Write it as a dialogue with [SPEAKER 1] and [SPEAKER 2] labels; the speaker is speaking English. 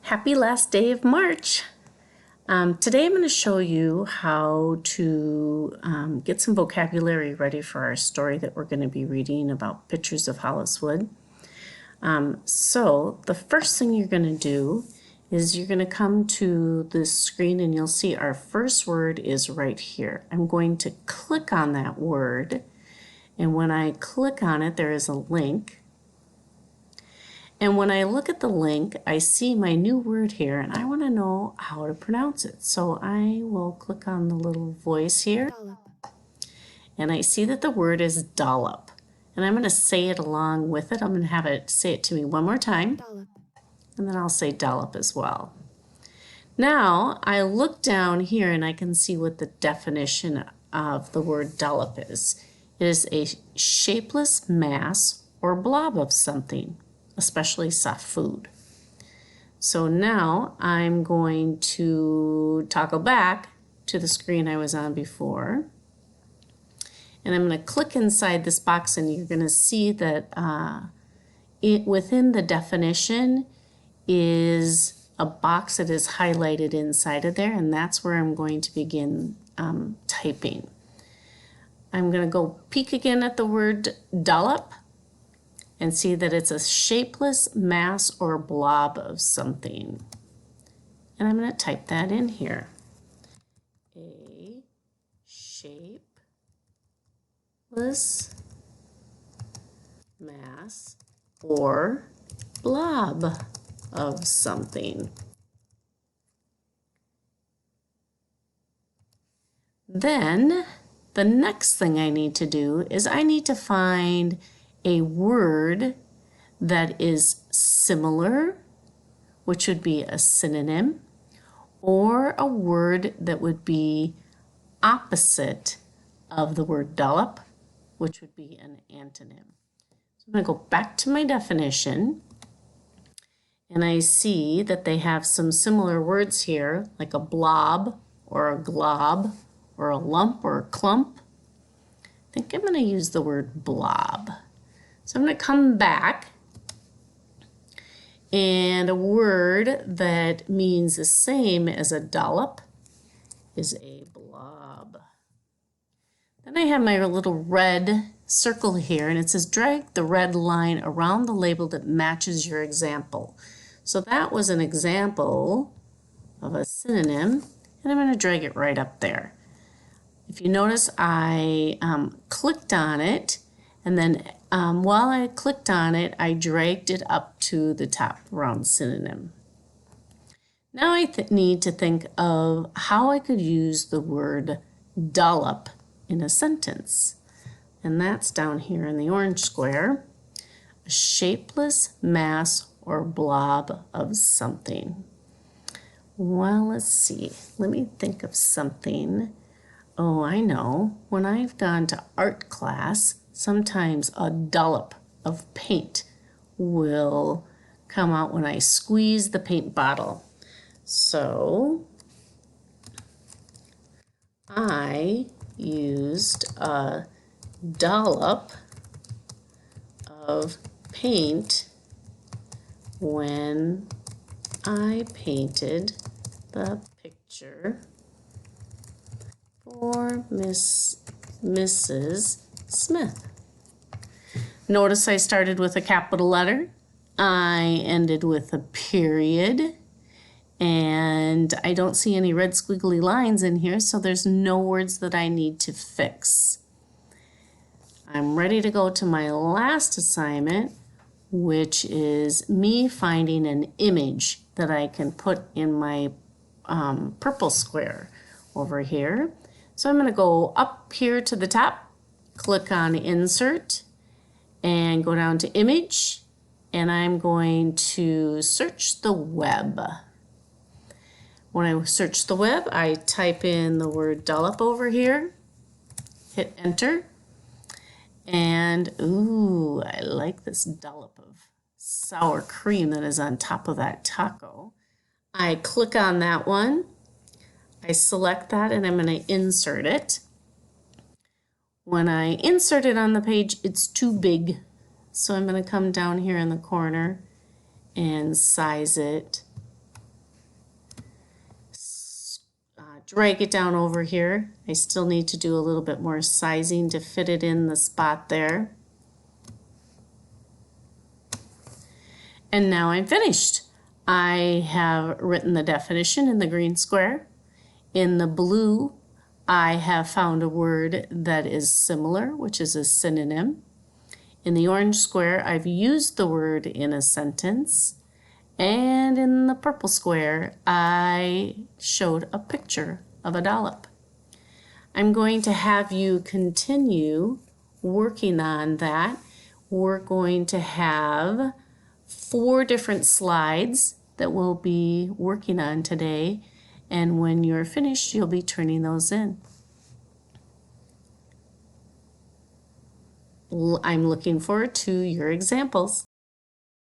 [SPEAKER 1] Happy last day of March. Today I'm going to show you how to get some vocabulary ready for our story that we're going to be reading about Pictures of Holliswood. So the first thing you're going to do is you're going to come to this screen and you'll see our first word is right here. I'm going to click on that word, and when I click on it there is a link. And when I look at the link, I see my new word here, and I want to know how to pronounce it. So I will click on the little voice here, and I see that the word is dollop. And I'm going to say it along with it. I'm going to have it say it to me one more time, dollop. And then I'll say dollop as well. Now I look down here and I can see what the definition of the word dollop is. It is a shapeless mass or blob of something, especially soft food. So now I'm going to toggle back to the screen I was on before, and I'm going to click inside this box, and you're going to see that within the definition is a box that is highlighted inside of there, and that's where I'm going to begin typing. I'm going to go peek again at the word dollop and see that it's a shapeless mass or blob of something. And I'm going to type that in here. A shapeless mass or blob of something. Then the next thing I need to do is I need to find a word that is similar, which would be a synonym, or a word that would be opposite of the word dollop, which would be an antonym. So I'm going to go back to my definition, and I see that they have some similar words here, like a blob or a glob or a lump or a clump. I think I'm going to use the word blob. So I'm going to come back, and a word that means the same as a dollop is a blob. Then I have my little red circle here, and it says drag the red line around the label that matches your example. So that was an example of a synonym, and I'm going to drag it right up there. If you notice, I clicked on it, and then while I clicked on it, I dragged it up to the top around synonym. Now I need to think of how I could use the word dollop in a sentence. And that's down here in the orange square. A shapeless mass or blob of something. Well, let's see. Let me think of something. Oh, I know. When I've gone to art class, sometimes a dollop of paint will come out when I squeeze the paint bottle. So I used a dollop of paint when I painted the picture for Mrs. Smith. Notice I started with a capital letter, I ended with a period, and I don't see any red squiggly lines in here, so there's no words that I need to fix. I'm ready to go to my last assignment, which is me finding an image that I can put in my purple square over here. So I'm going to go up here to the top, click on Insert, and go down to Image, and I'm going to search the web. When I search the web, I type in the word dollop over here, hit Enter, and ooh, I like this dollop of sour cream that is on top of that taco. I click on that one, I select that, and I'm going to insert it. When I insert it on the page, it's too big. So I'm going to come down here in the corner and size it drag it down over here. I still need to do a little bit more sizing to fit it in the spot there. And now I'm finished. I have written the definition in the green square. In the blue, I have found a word that is similar, which is a synonym. In the orange square, I've used the word in a sentence. And in the purple square, I showed a picture of a dollop. I'm going to have you continue working on that. We're going to have 4 different slides that we'll be working on today. And when you're finished, you'll be turning those in. I'm looking forward to your examples.